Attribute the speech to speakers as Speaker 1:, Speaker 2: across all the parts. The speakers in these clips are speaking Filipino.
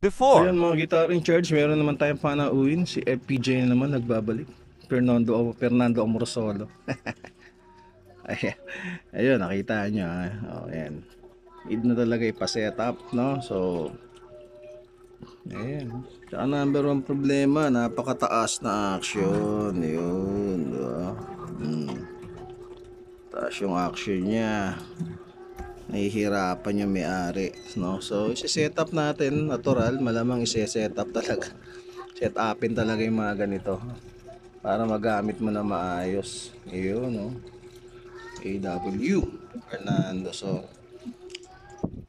Speaker 1: Before.
Speaker 2: Ayan mga guitar in charge, meron naman tayong panauhin. Si FPJ na naman nagbabalik. Fernando Amorosolo. Ayan, ayun, nakita nyo ha. Oh, ayan. Need na talaga ipa-set up, no? So, ayan. Tsaka number one problema, napakataas na action. Yun, diba? Taas yung action niya. Nahihirapan yung may-ari, no? So, isi-set up natin, natural, malamang isi-set up talaga. Set upin talaga yung mga ganito para magamit mo na maayos. Yun, no? AW Fernando. So,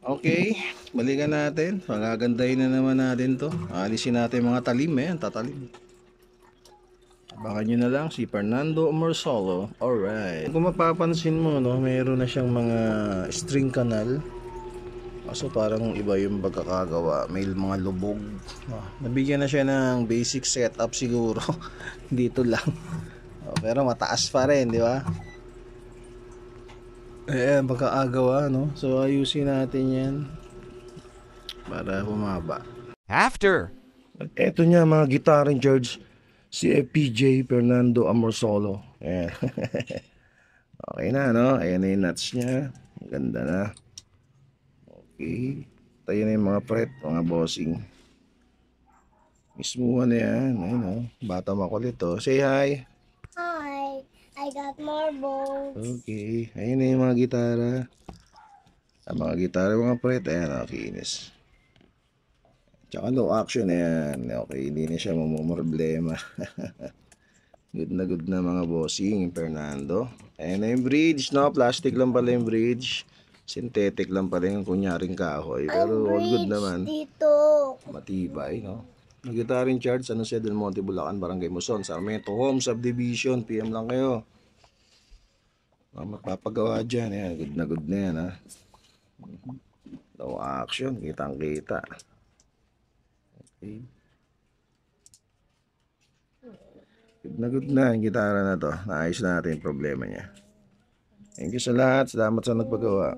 Speaker 2: okay, balikan natin. Pagagandahin na naman natin to. Alisin natin mga talim, tatalim. Baka nyo na lang si Fernando Morsolo. Alright. Kung mapapansin mo, no, mayroon na siyang mga string canal. Kaso parang iba yung pagkakagawa. May mga lubog. Nabigyan na siya ng basic setup siguro. Dito lang. Pero mataas pa rin, di ba? Pagkakagawa, no? So ayusin natin yan para bumaba.
Speaker 1: After.
Speaker 2: At eto niya mga guitar in charge, si FPJ Fernando Amorsolo. Ayan. Okay na, no? Ayan na yung nuts niya. Ang ganda na. Okay. Tayo na yung mga fret, mga bossing. Mismo na yan. Ayun, no? Bata makulit, oh. Say hi.
Speaker 3: Hi, I got marbles.
Speaker 2: Okay. Ayun na yung mga gitara. Ang mga gitara, mga fret. Ayan, kinis. Tsaka low action, ayan. Okay, hindi na siya mamumroblema. Good na mga bossing, Fernando. Ayan na yung bridge, no? Plastic lang pala yung bridge. Synthetic lang pala yung kunyaring kahoy. Pero all good naman.
Speaker 3: Dito.
Speaker 2: Matibay, no? Nag-guitar in charge, ano siya, Del Monte, Bulacan, Barangay Muson, Sarmiento Home Subdivision. PM lang kayo. Mapapagawa dyan, ayan. Good na yan, ha? Low action, kitang kita. Okay. Good na yung gitara na to. Naayos na natin yung problema niya. Thank you sa lahat. Salamat sa nagpagawa.